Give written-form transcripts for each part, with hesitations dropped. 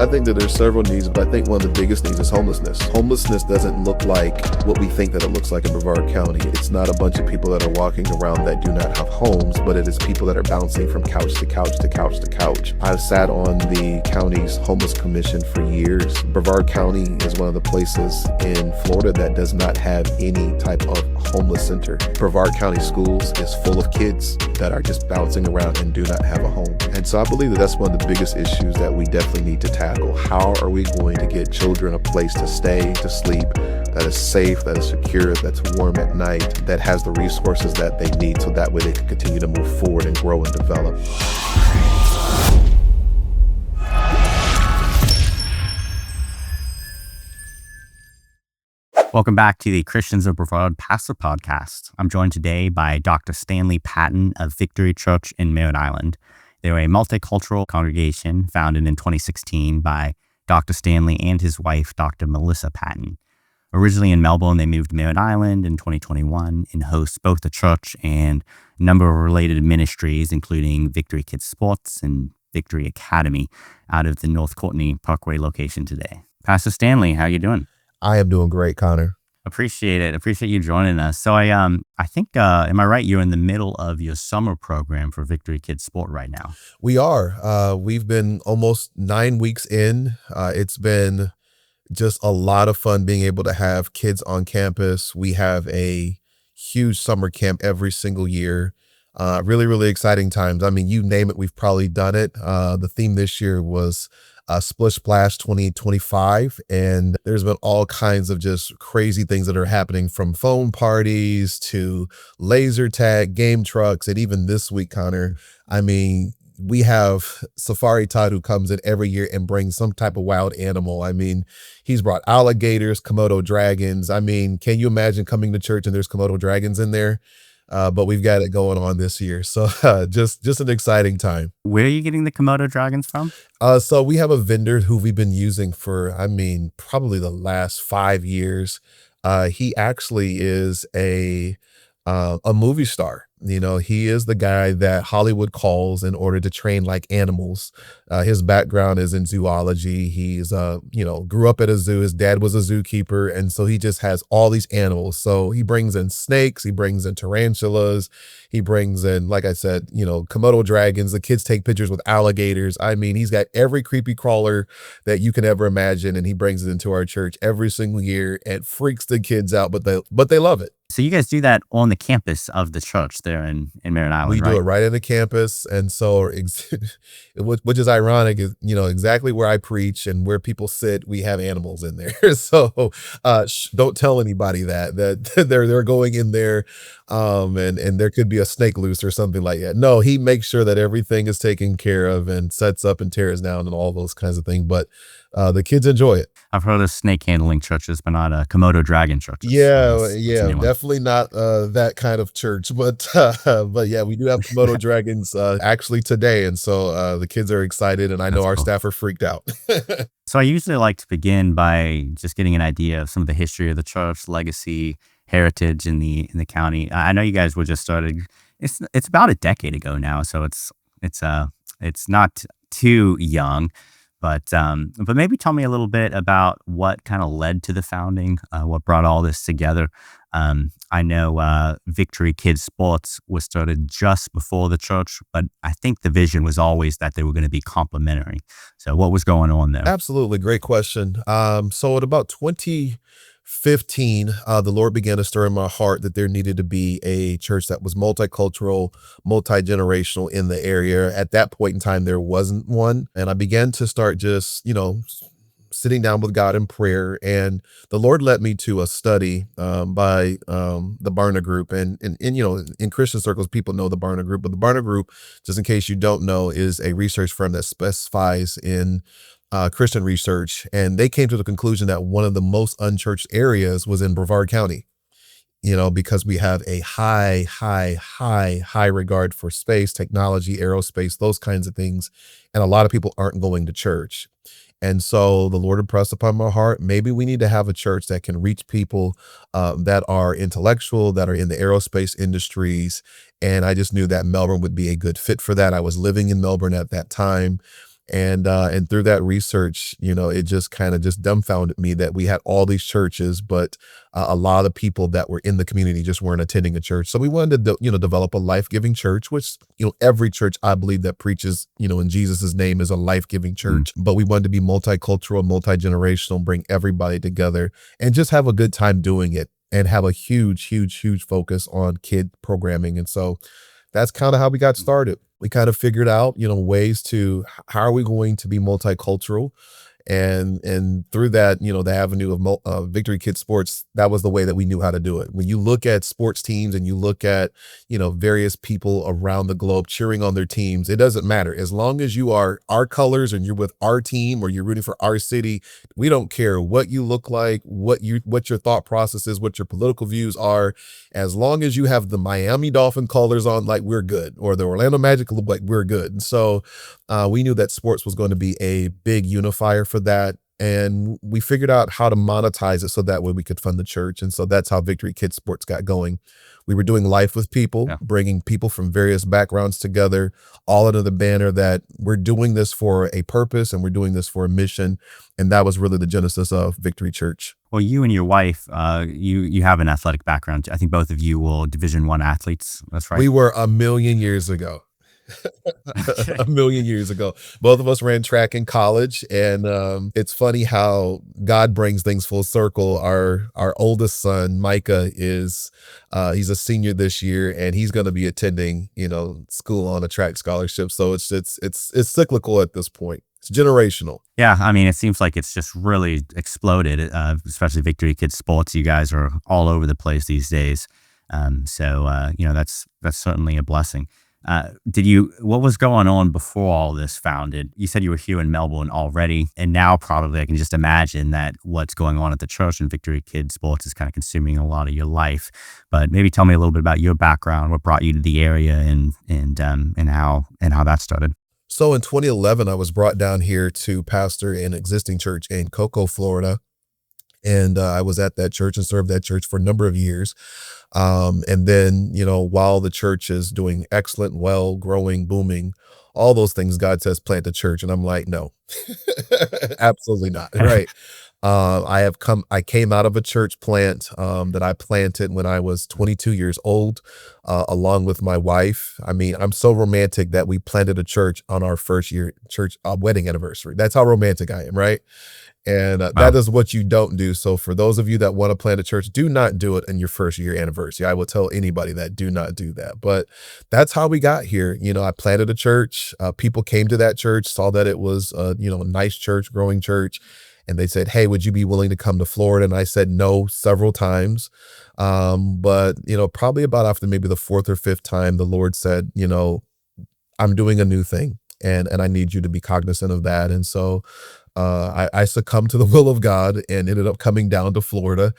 I think that there's several needs, but I think one of the biggest needs is homelessness. Homelessness doesn't look like what we think that it looks like in Brevard County. It's not a bunch of people that are walking around that do not have homes, but it is people that are bouncing from couch to couch to couch to couch. I've sat on the county's homeless commission for years. Brevard County is one of the places in Florida that does not have any type of homeless center. Brevard County Schools is full of kids that are just bouncing around and do not have a home. And so I believe that that's one of the biggest issues that we definitely need to tackle. How are we going to get children a place to stay, to sleep, that is safe, that is secure, that's warm at night, that has the resources that they need, so that way they can continue to move forward and grow and develop. Welcome back to the Christians of Brevard Pastor Podcast. I'm joined today by Dr. Stanley Patton of Victory Church in Merritt Island. They're a multicultural congregation founded in 2016 by Dr. Stanley and his wife, Dr. Melissa Patton. Originally in Melbourne, they moved to Merritt Island in 2021 and host both the church and a number of related ministries, including Victory Kids Sports and Victory Academy, out of the North Courtney Parkway location today. Pastor Stanley, how are you doing? I am doing great, Connor. Appreciate it. Appreciate you joining us. So I think, am I right? You're in the middle of your summer program for Victory Kids Sport right now. We are. We've been almost 9 weeks in. It's been just a lot of fun being able to have kids on campus. We have a huge summer camp every single year. Really, really exciting times. I mean, you name it, we've probably done it. The theme this year was Splish Splash 2025, and there's been all kinds of just crazy things that are happening, from phone parties to laser tag, game trucks, and even this week, Connor, I mean, we have Safari Todd, who comes in every year and brings some type of wild animal. I mean, he's brought alligators, Komodo dragons. I mean, can you imagine coming to church and there's Komodo dragons in there? But we've got it going on this year. So just an exciting time. Where are you getting the Komodo dragons from? So we have a vendor who we've been using for, probably the last 5 years. He actually is a movie star. You know, he is the guy that Hollywood calls in order to train like animals. His background is in zoology. He's, grew up at a zoo. His dad was a zookeeper. And so he just has all these animals. So he brings in snakes. He brings in tarantulas. He brings in, like I said, Komodo dragons. The kids take pictures with alligators. I mean, he's got every creepy crawler that you can ever imagine. And he brings it into our church every single year. It freaks the kids out, but they love it. So you guys do that on the campus of the church there in Merritt Island, We right? do it right in the campus. And so, which is ironic, is, exactly where I preach and where people sit, we have animals in there. So don't tell anybody that they're going in there and there could be a snake loose or something like that. No, he makes sure that everything is taken care of and sets up and tears down and all those kinds of things. But the kids enjoy it. I've heard of snake handling churches, but not Komodo dragon churches. Yeah, definitely not that kind of church, but yeah, we do have Komodo dragons actually today, and so the kids are excited, and I know That's our cool. staff are freaked out. So I usually like to begin by just getting an idea of some of the history of the church, legacy, heritage in the county. I know you guys were just started. It's about a decade ago now, so it's not too young. But maybe tell me a little bit about what kind of led to the founding, what brought all this together. I know Victory Kids Sports was started just before the church, but I think the vision was always that they were going to be complementary. So what was going on there? Absolutely, great question. So at about 2015, the Lord began to stir in my heart that there needed to be a church that was multicultural, multi-generational in the area. At that point in time, there wasn't one. And I began to start just, sitting down with God in prayer. And the Lord led me to a study by the Barna Group. And in Christian circles, people know the Barna Group. But the Barna Group, just in case you don't know, is a research firm that specifies in Christian research, and they came to the conclusion that one of the most unchurched areas was in Brevard County, because we have a high regard for space, technology, aerospace, those kinds of things. And a lot of people aren't going to church. And so the Lord impressed upon my heart, maybe we need to have a church that can reach people that are intellectual, that are in the aerospace industries. And I just knew that Melbourne would be a good fit for that. I was living in Melbourne at that time. And through that research, it just kind of just dumbfounded me that we had all these churches, but a lot of people that were in the community just weren't attending a church. So we wanted to, develop a life-giving church, which, every church I believe that preaches, in Jesus's name is a life-giving Mm. church. But we wanted to be multicultural, multi-generational, bring everybody together and just have a good time doing it and have a huge, huge, huge focus on kid programming. And so that's kind of how we got started. We kind of figured out, ways to how are we going to be multicultural, and through that, the avenue of Victory Kids Sports, that was the way that we knew how to do it. When you look at sports teams and you look at, various people around the globe cheering on their teams, it doesn't matter. As long as you are our colors and you're with our team or you're rooting for our city, we don't care what you look like, what your thought process is, what your political views are. As long as you have the Miami Dolphin colors on, like, we're good, or the Orlando Magic look like we're good. And so we knew that sports was going to be a big unifier for that. And we figured out how to monetize it so that way we could fund the church. And so that's how Victory Kids Sports got going. We were doing life with people, Yeah. bringing people from various backgrounds together, all under the banner that we're doing this for a purpose and we're doing this for a mission. And that was really the genesis of Victory Church. Well, you and your wife, you have an athletic background. I think both of you were Division I athletes. That's right. We were a million years ago. Okay. A million years ago. Both of us ran track in college, and it's funny how God brings things full circle. Our oldest son, Micah, is he's a senior this year, and he's going to be attending, school on a track scholarship. So it's cyclical at this point. It's generational. Yeah, I mean, it seems like it's just really exploded, especially Victory Kids Sports. You guys are all over the place these days. That's certainly a blessing. What was going on before all this founded? You said you were here in Melbourne already, and now probably I can just imagine that what's going on at the church and Victory Kids Sports is kind of consuming a lot of your life. But maybe tell me a little bit about your background, what brought you to the area, and how that started. So in 2011, I was brought down here to pastor an existing church in Cocoa, Florida. And I was at that church and served that church for a number of years. And then, while the church is doing excellent, well, growing, booming, all those things, God says, plant a church. And I'm like, no, absolutely not. Right. I came out of a church plant that I planted when I was 22 years old, along with my wife. I mean, I'm so romantic that we planted a church on our first year church wedding anniversary. That's how romantic I am, right? And Wow. that is what you don't do. So for those of you that want to plant a church, do not do it in your first year anniversary. I will tell anybody that, do not do that. But that's how we got here. I planted a church. People came to that church, saw that it was, a nice church, growing church. And they said, hey, would you be willing to come to Florida? And I said no several times. But, probably about after maybe the fourth or fifth time, the Lord said, I'm doing a new thing, and I need you to be cognizant of that. And so I succumbed to the will of God and ended up coming down to Florida.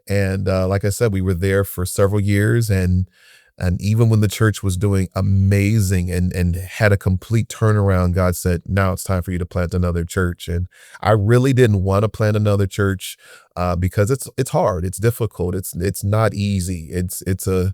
And like I said, we were there for several years, and even when the church was doing amazing and had a complete turnaround, God said, now it's time for you to plant another church. And I really didn't want to plant another church because it's hard, it's difficult, it's not easy. It's a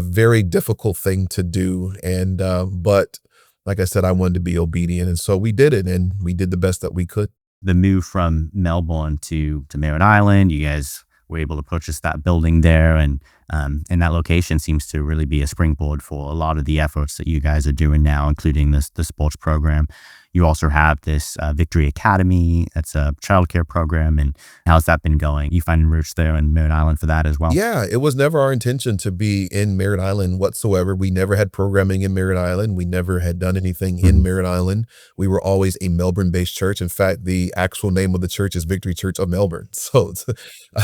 very difficult thing to do. And but like I said, I wanted to be obedient. And so we did it, and we did the best that we could. The move from Melbourne to Merritt Island, you guys were able to purchase that building there, and that location seems to really be a springboard for a lot of the efforts that you guys are doing now, including the sports program. You also have this Victory Academy. That's a childcare program. And how's that been going? You finding roots there in Merritt Island for that as well? Yeah, it was never our intention to be in Merritt Island whatsoever. We never had programming in Merritt Island. We never had done anything in Merritt Island. We were always a Melbourne-based church. In fact, the actual name of the church is Victory Church of Melbourne. So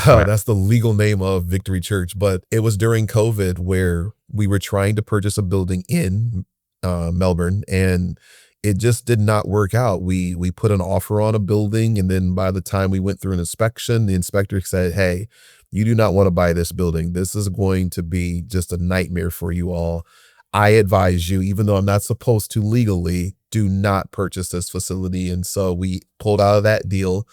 Right. that's the legal name of Victory Church. But it was during COVID where we were trying to purchase a building in Melbourne, and it just did not work out. We put an offer on a building, and then by the time we went through an inspection, the inspector said, hey, you do not want to buy this building. This is going to be just a nightmare for you all. I advise you, even though I'm not supposed to legally, do not purchase this facility. And so we pulled out of that deal.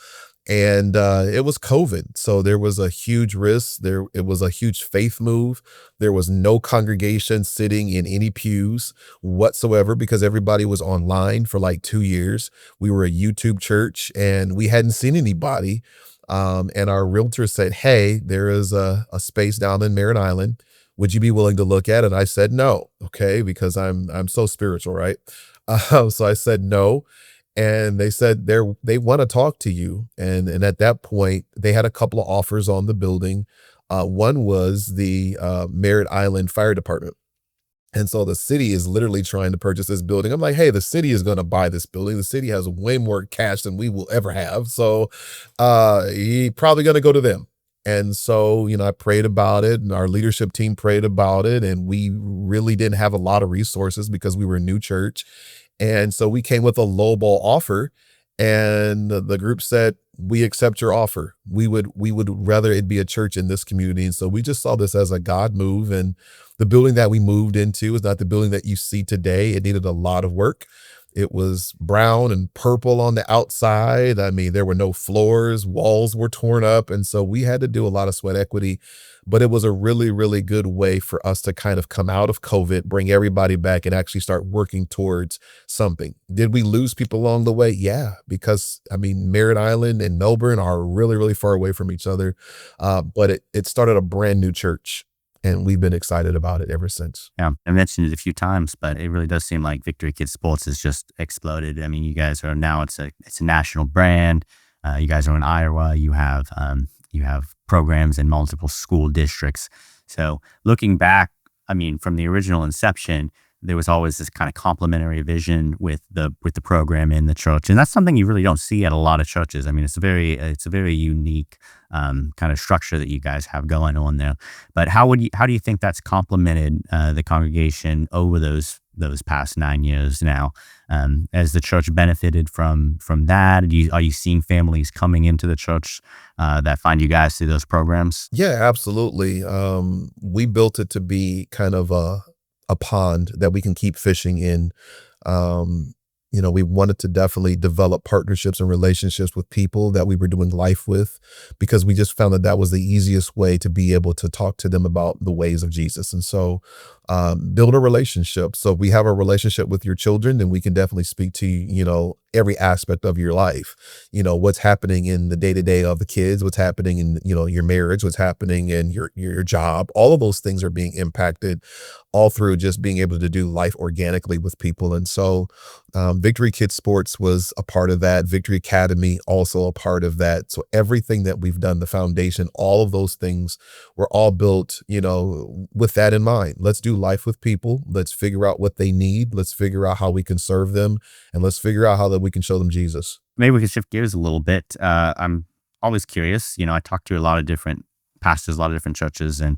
And it was COVID, so there was a huge risk. It was a huge faith move. There was no congregation sitting in any pews whatsoever because everybody was online for like 2 years. We were a YouTube church, and we hadn't seen anybody. And our realtor said, "Hey, there is a space down in Merritt Island. Would you be willing to look at it?" I said no, okay, because I'm so spiritual, right? So I said no, and they said they want to talk to you. And at that point, they had a couple of offers on the building. One was the Merritt Island Fire Department. And so the city is literally trying to purchase this building. I'm like, hey, the city is going to buy this building. The city has way more cash than we will ever have. So he probably going to go to them. And so, I prayed about it, and our leadership team prayed about it. And we really didn't have a lot of resources because we were a new church. And so we came with a lowball offer, and the group said, "We accept your offer. We would rather it be a church in this community." And so we just saw this as a God move. And the building that we moved into is not the building that you see today. It needed a lot of work. It was brown and purple on the outside. I mean, there were no floors, walls were torn up. And so we had to do a lot of sweat equity, but it was a really, really good way for us to kind of come out of COVID, bring everybody back, and actually start working towards something. Did we lose people along the way? Yeah, because I mean, Merritt Island and Melbourne are really, really far away from each other. But it started a brand new church, and we've been excited about it ever since. Yeah, I mentioned it a few times, but it really does seem like Victory Kids Sports has just exploded. I mean, you guys are now it's a national brand. You guys are in Iowa. You have programs in multiple school districts. So looking back, I mean, from the original inception, there was always this kind of complementary vision with the program in the church, and that's something you really don't see at a lot of churches. I mean, it's a very unique kind of structure that you guys have going on there. But how do you think that's complemented the congregation over those past 9 years now? As the church benefited from that, are you seeing families coming into the church that find you guys through those programs? Yeah, absolutely. We built it to be kind of a pond that we can keep fishing in. We wanted to definitely develop partnerships and relationships with people that we were doing life with, because we just found that that was the easiest way to be able to talk to them about the ways of Jesus. And so build a relationship. So if we have a relationship with your children, then we can definitely speak to, every aspect of your life, what's happening in the day-to-day of the kids, what's happening in, your marriage, what's happening in your job. All of those things are being impacted all through just being able to do life organically with people. And so Victory Kids Sports was a part of that. Victory Academy also a part of that. So everything that we've done, the foundation, all of those things were all built, with that in mind. Let's do life with people. Let's figure out what they need. Let's figure out how we can serve them, and let's figure out how that we can show them Jesus. Maybe we can shift gears a little bit. I'm always curious. I talk to a lot of different pastors, a lot of different churches, and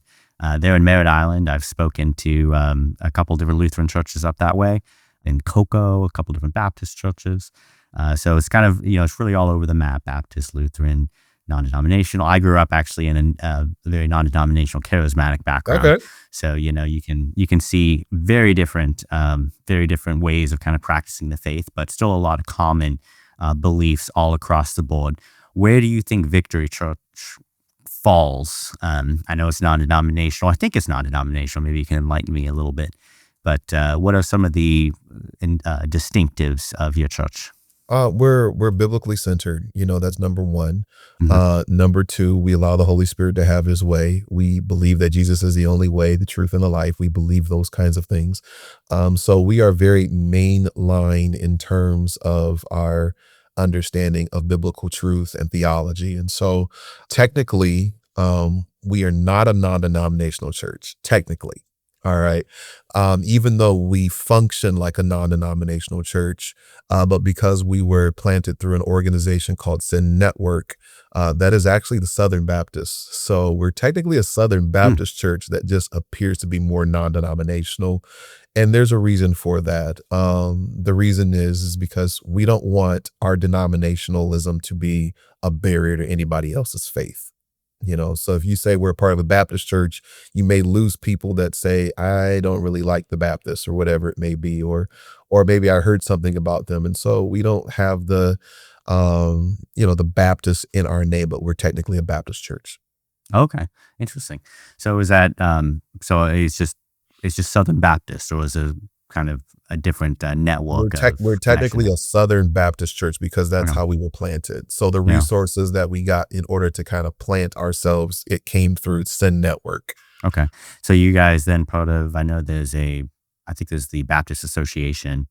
there in Merritt Island, I've spoken to a couple different Lutheran churches up that way. In Cocoa, a couple different Baptist churches. So it's kind of, it's really all over the map: Baptist, Lutheran, non-denominational. I grew up actually in a very non-denominational charismatic background. Okay. So, you can see very different ways of kind of practicing the faith, but still a lot of common beliefs all across the board. Where do you think Victory Church falls? I know it's non-denominational. I think it's non-denominational. Maybe you can enlighten me a little bit. But what are some of the distinctives of your church? We're biblically centered. That's number one. Mm-hmm. Number two, we allow the Holy Spirit to have his way. We believe that Jesus is the only way, the truth, and the life. We believe those kinds of things. So we are very mainline in terms of our understanding of biblical truth and theology. And so technically, we are not a non-denominational church, technically. All right. Even though we function like a non-denominational church, but because we were planted through an organization called Sin Network, that is actually the Southern Baptists. So we're technically a Southern Baptist church that just appears to be more non-denominational. And there's a reason for that. The reason is because we don't want our denominationalism to be a barrier to anybody else's faith. So if you say we're part of a Baptist church, you may lose people that say, I don't really like the Baptists, or whatever it may be, or maybe I heard something about them. And so we don't have the the Baptist in our name, but we're technically a Baptist church. Okay, interesting. So is that so it's just Southern Baptist, or is it kind of a different network of We're connection? technically a Southern Baptist church because that's Okay. how we were planted. So the Yeah. resources that we got in order to kind of plant ourselves, it came through Send Network. Okay. So you guys then part of, I know there's I think there's the Baptist Association.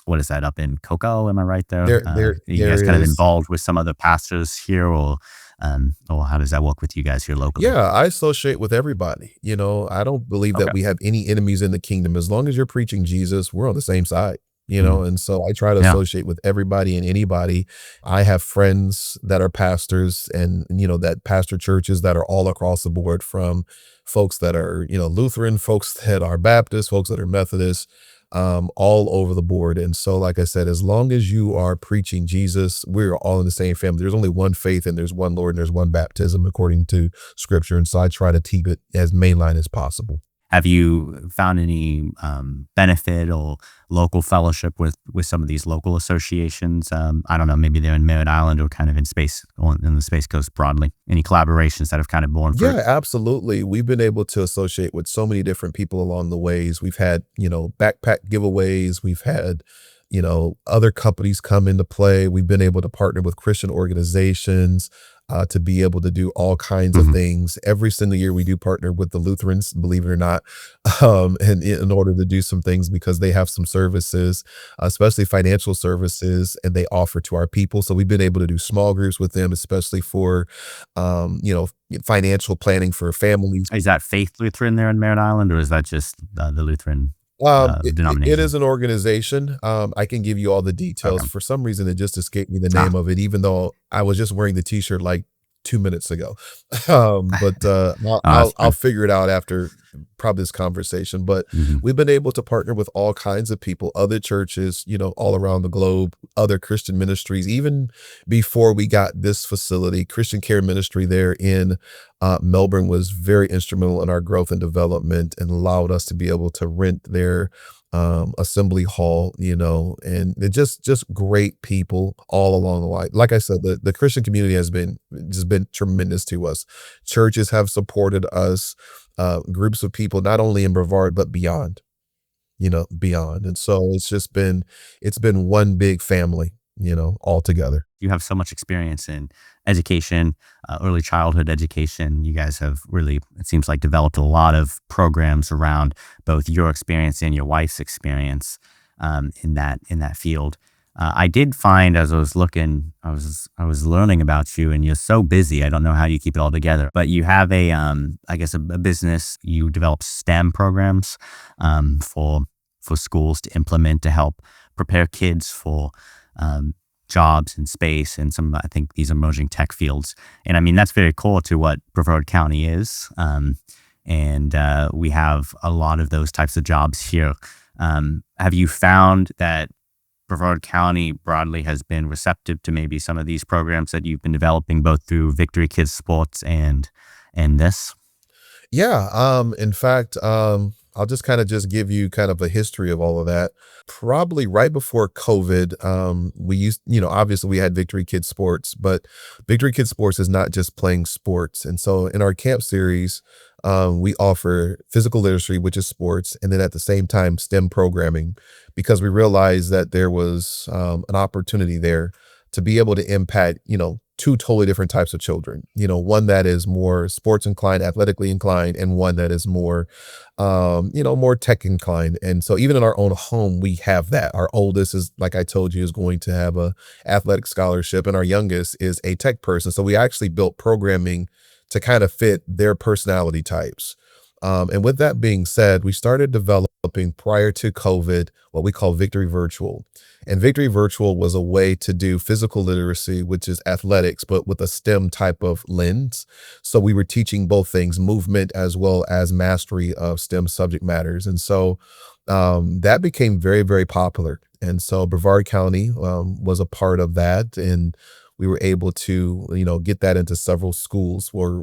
What is that up in Cocoa? Am I right there? Are you There guys kind of is. involved with some other pastors here, or how does that work with you guys here locally? Yeah, I associate with everybody. I don't believe that Okay. we have any enemies in the kingdom. As long as you're preaching Jesus, we're on the same side. Mhm. And so I try to Yeah. associate with everybody and anybody. I have friends that are pastors and, that pastor churches that are all across the board, from folks that are, Lutheran, folks that are Baptist, folks that are Methodist, all over the board. And so, like I said, as long as you are preaching Jesus, we're all in the same family. There's only one faith and there's one Lord and there's one baptism according to scripture. And so I try to keep it as mainline as possible. Have you found any benefit or local fellowship with some of these local associations? I don't know, maybe they're in Merritt Island or kind of in space, or in the Space Coast broadly. Any collaborations that have kind of borne fruit? Yeah, absolutely. We've been able to associate with so many different people along the ways. We've had, backpack giveaways. We've had, other companies come into play. We've been able to partner with Christian organizations to be able to do all kinds of Hmm. things. Every single year, we do partner with the Lutherans, believe it or not, and in order to do some things because they have some services, especially financial services, and they offer to our people. So we've been able to do small groups with them, especially for, um, you know, financial planning for families. Is that Faith Lutheran there in Merritt Island, or is that just the Lutheran It denomination? is an organization. I can give you all the Okay. details. For some reason, it just escaped me the Ah, name of it, even though I was just wearing the T-shirt like 2 minutes ago. But that's I'll fine. figure it out after probably this conversation. But Hmm. we've been able to partner with all kinds of people, other churches, all around the globe, other Christian ministries. Even before we got this facility, Christian Care Ministry there in Melbourne was very instrumental in our growth and development and allowed us to be able to rent their assembly hall, and they're just great people all along the line. Like I said, the Christian community has been just been tremendous to us. Churches have supported us, groups of people, not only in Brevard, but beyond, beyond. And so it's been one big family, all together. You have so much experience in education, early childhood education. You guys have really, it seems like, developed a lot of programs around both your experience and your wife's experience in that field. I did find, as I was looking, I was learning about you, and you're so busy. I don't know how you keep it all together, but you have I guess, a business. You develop STEM programs for schools to implement to help prepare kids for um, jobs in space and some, I think, these emerging tech fields. And I mean, that's very core to what Brevard County is. And we have a lot of those types of jobs here. Have you found that Brevard County broadly has been receptive to maybe some of these programs that you've been developing, both through Victory Kids Sports and this? Yeah, in fact, I'll just kind of just give you kind of a history of all of that. Probably right before COVID, we used, obviously we had Victory Kids Sports, but Victory Kids Sports is not just playing sports. And so in our camp series, we offer physical literacy, which is sports, and then at the same time, STEM programming, because we realized that there was an opportunity there to be able to impact, two totally different types of children. One that is more sports inclined, athletically inclined, and one that is more, more tech inclined. And so even in our own home, we have that. Our oldest is, like I told you, is going to have a athletic scholarship, and our youngest is a tech person. So we actually built programming to kind of fit their personality types. And with that being said, we started developing prior to COVID what we call Victory Virtual. And Victory Virtual was a way to do physical literacy, which is athletics, but with a STEM type of lens. So we were teaching both things, movement as well as mastery of STEM subject matters. And so that became very, very popular. And so Brevard County was a part of that. And we were able to, get that into several schools where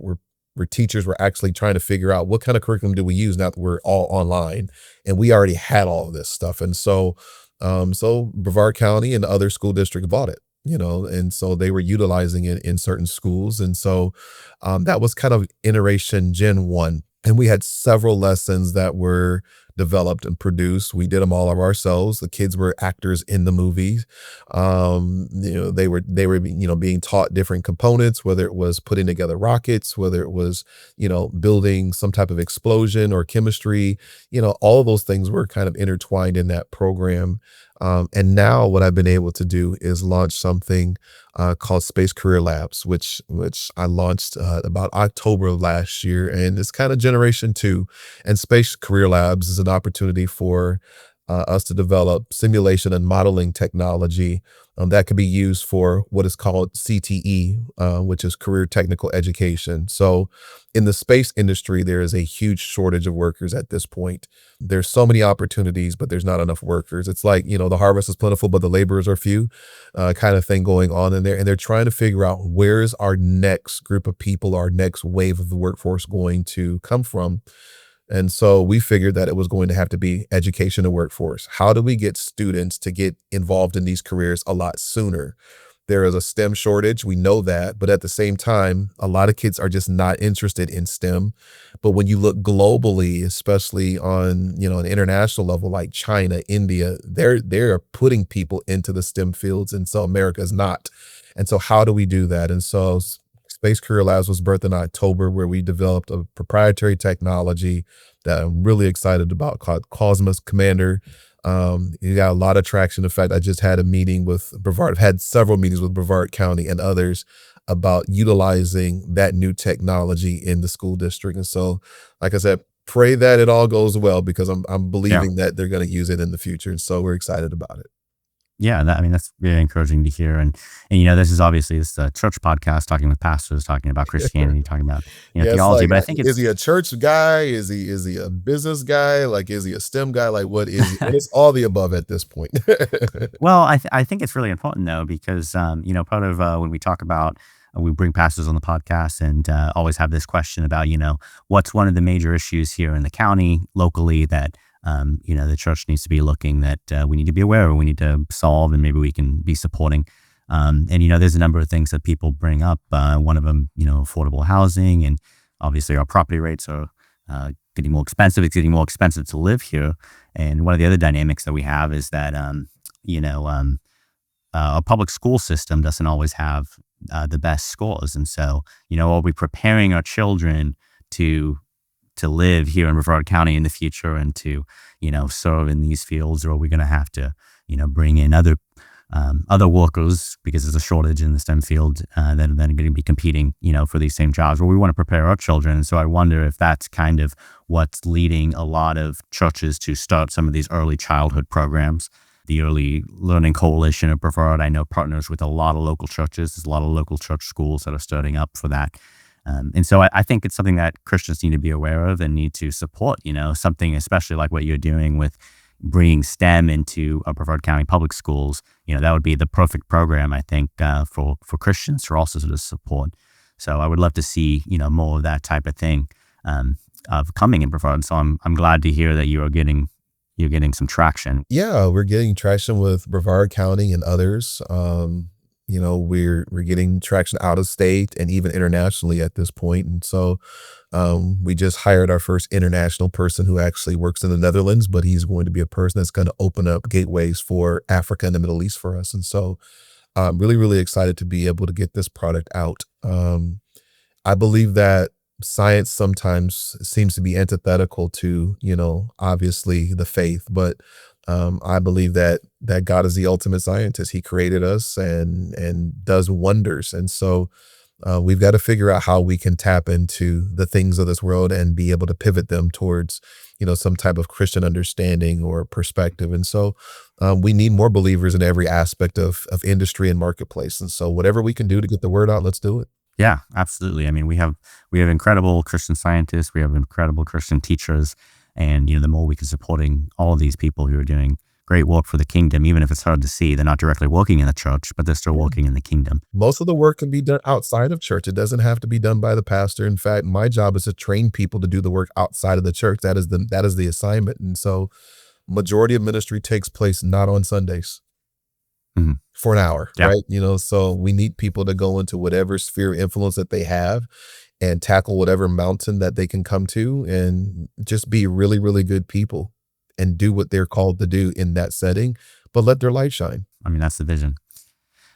teachers were actually trying to figure out what kind of curriculum do we use now that we're all online, and we already had all of this stuff. And so, so Brevard County and other school districts bought it. and so they were utilizing it in certain schools. And so that was kind of iteration Gen 1. And we had several lessons that were developed and produced. We did them all of ourselves. The kids were actors in the movies. They were being taught different components, whether it was putting together rockets, whether it was, building some type of explosion or chemistry. All of those things were kind of intertwined in that program. And now what I've been able to do is launch something called Space Career Labs, which I launched about October of last year, and it's kind of generation 2. And Space Career Labs is an opportunity for us to develop simulation and modeling technology that could be used for what is called CTE, which is career technical education. So in the space industry, there is a huge shortage of workers at this point. There's so many opportunities, but there's not enough workers. It's like, the harvest is plentiful, but the laborers are few, kind of thing going on in there. And they're trying to figure out, where's our next group of people, our next wave of the workforce going to come from. And so we figured that it was going to have to be education and workforce. How do we get students to get involved in these careers a lot sooner? There is a STEM shortage. We know that. But at the same time, a lot of kids are just not interested in STEM. But when you look globally, especially on, an international level, like China, India, they're putting people into the STEM fields. And so America is not. And so how do we do that? And so Space Career Labs was birthed in October, where we developed a proprietary technology that I'm really excited about called Cosmos Commander. You got a lot of traction. In fact, I just had a meeting with Brevard. I've had several meetings with Brevard County and others about utilizing that new technology in the school district. And so, like I said, pray that it all goes well, because I'm believing that they're going to use it in the future. And so we're excited about it. Yeah, that's really encouraging to hear. And this is obviously this church podcast, talking with pastors, talking about Christianity, talking about Yeah, it's theology. like, But I think is it's he a church guy? Is he a business guy? Like, is he a STEM guy? Like, what is he? And it's all the above at this point. well, I think it's really important though, because part of when we talk about we bring pastors on the podcast and always have this question about what's one of the major issues here in the county locally that the church needs to be looking that we need to be aware of, we need to solve, and maybe we can be supporting. And there's a number of things that people bring up. One of them, affordable housing, and obviously our property rates are getting more expensive. It's getting more expensive to live here. And one of the other dynamics that we have is that a public school system doesn't always have the best scores. And so, are we preparing our children to live here in Brevard County in the future and to, serve in these fields, or are we going to have to, bring in other workers because there's a shortage in the STEM field that are then going to be competing, for these same jobs? Well, we want to prepare our children. And so I wonder if that's kind of what's leading a lot of churches to start some of these early childhood programs. The Early Learning Coalition of Brevard, I know, partners with a lot of local churches. There's a lot of local church schools that are starting up for that. And so I think it's something that Christians need to be aware of and need to support, something especially like what you're doing with bringing STEM into Brevard County public schools. That would be the perfect program, I think, for Christians to also sort of support. So I would love to see, more of that type of thing of coming in Brevard. So I'm glad to hear that you're getting some traction. Yeah, we're getting traction with Brevard County and others. We're getting traction out of state and even internationally at this point. And so we just hired our first international person who actually works in the Netherlands, but he's going to be a person that's going to open up gateways for Africa and the Middle East for us. And so I'm really, really excited to be able to get this product out. I believe that science sometimes seems to be antithetical to, obviously the faith, but I believe that God is the ultimate scientist. He created us and does wonders. And so we've got to figure out how we can tap into the things of this world and be able to pivot them towards, some type of Christian understanding or perspective. And so we need more believers in every aspect of industry and marketplace. And so whatever we can do to get the word out, let's do it. Yeah, absolutely. I mean, we have incredible Christian scientists. We have incredible Christian teachers. And, the more we can supporting all of these people who are doing great work for the kingdom, even if it's hard to see, they're not directly working in the church, but they're still working in the kingdom. Most of the work can be done outside of church. It doesn't have to be done by the pastor. In fact, my job is to train people to do the work outside of the church. That is the assignment. And so majority of ministry takes place not on Sundays. Mhm. for an hour, Yeah. right? So we need people to go into whatever sphere of influence that they have and tackle whatever mountain that they can come to and just be really, really good people and do what they're called to do in that setting, but let their light shine. I mean, that's the vision.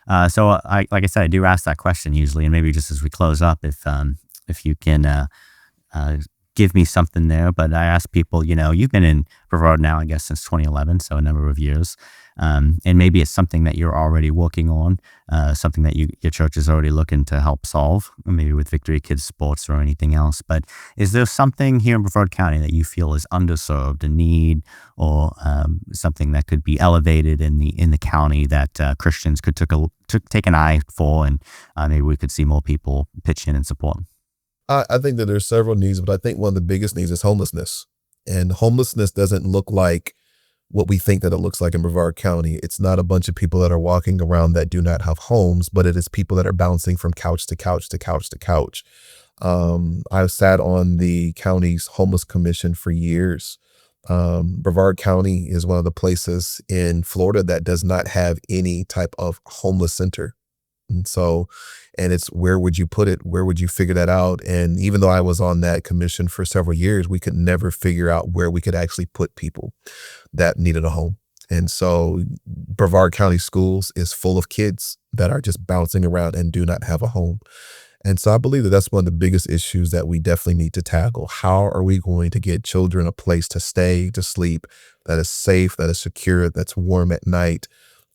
Like I said, I do ask that question usually, and maybe just as we close up, if you can uh, give me something there. But I ask people, you've been in Brevard now, I guess, since 2011, so a number of years. And maybe it's something that you're already working on, something that your church is already looking to help solve, maybe with Victory Kids Sports or anything else. But is there something here in Brevard County that you feel is underserved, a need, or something that could be elevated in the county that Christians could take an eye for, and maybe we could see more people pitch in and support? I think that there's several needs, but I think one of the biggest needs is homelessness. And homelessness doesn't look like what we think that it looks like in Brevard County. It's not a bunch of people that are walking around that do not have homes, but it is people that are bouncing from couch to couch to couch to couch. I sat on the county's homeless commission for years. Brevard County is one of the places in Florida that does not have any type of homeless center. And it's, where would you put it? Where would you figure that out? And even though I was on that commission for several years, we could never figure out where we could actually put people that needed a home. And so Brevard County Schools is full of kids that are just bouncing around and do not have a home. And so I believe that that's one of the biggest issues that we definitely need to tackle. How are we going to get children a place to stay, to sleep, that is safe, that is secure, that's warm at night,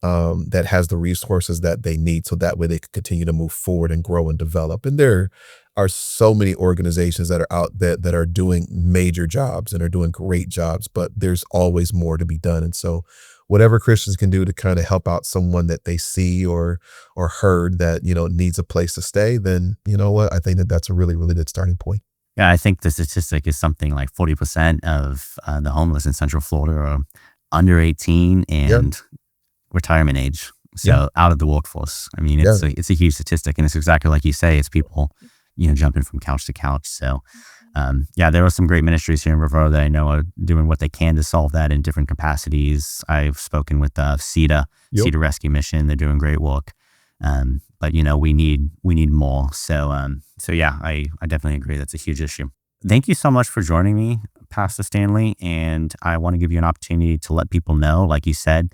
that has the resources that they need, so that way they can continue to move forward and grow and develop. And there are so many organizations that are out there that are doing major jobs and are doing great jobs, but there's always more to be done. And so whatever Christians can do to kind of help out someone that they see or heard that, needs a place to stay, then you know what? I think that that's a really, really good starting point. Yeah, I think the statistic is something like 40% of the homeless in Central Florida are under 18 Yeah. and retirement age, Yeah. so out of the workforce. I mean, Yeah. it's a huge statistic, and it's exactly like you say. It's people, jumping from couch to couch. So, yeah, there are some great ministries here in Brevard that I know are doing what they can to solve that in different capacities. I've spoken with CETA, Yep. CETA Rescue Mission. They're doing great work, but we need more. So yeah, I definitely agree. That's a huge issue. Thank you so much for joining me, Pastor Stanley. And I want to give you an opportunity to let people know, like you said,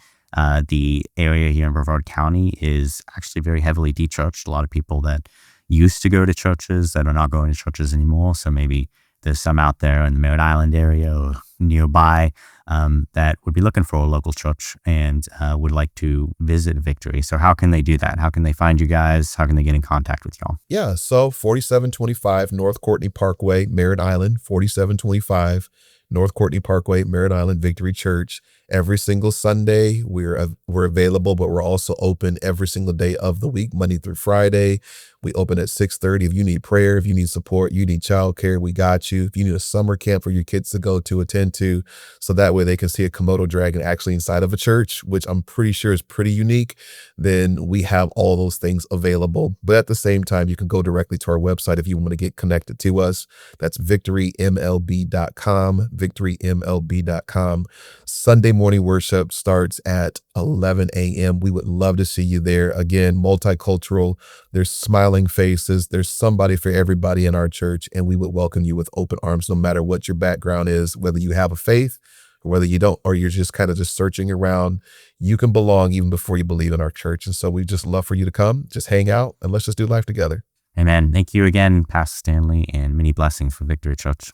the area here in Brevard County is actually very heavily de-churched. A lot of people that used to go to churches that are not going to churches anymore. So maybe there's some out there in the Merritt Island area or nearby that would be looking for a local church and would like to visit Victory. So how can they do that? How can they find you guys? How can they get in contact with y'all? Yeah. So 4725 North Courtney Parkway, Merritt Island, 4725 North Courtney Parkway, Merritt Island Victory Church. Every single Sunday, we're available, but we're also open every single day of the week, Monday through Friday. We open at 6:30. If you need prayer, if you need support, you need childcare, we got you. If you need a summer camp for your kids to go to, attend to, so that way they can see a Komodo dragon actually inside of a church, which I'm pretty sure is pretty unique, then we have all those things available. But at the same time, you can go directly to our website if you want to get connected to us. That's victorymlb.com, victorymlb.com. Sunday morning worship starts at 11 a.m. We would love to see you there. Again, multicultural. There's smiling faces. There's somebody for everybody in our church, and we would welcome you with open arms, no matter what your background is, whether you have a faith or whether you don't, or you're just kind of just searching around. You can belong even before you believe in our church. And so we just love for you to come, just hang out, and let's just do life together. Amen. Thank you again, Pastor Stanley, and many blessings for Victory Church.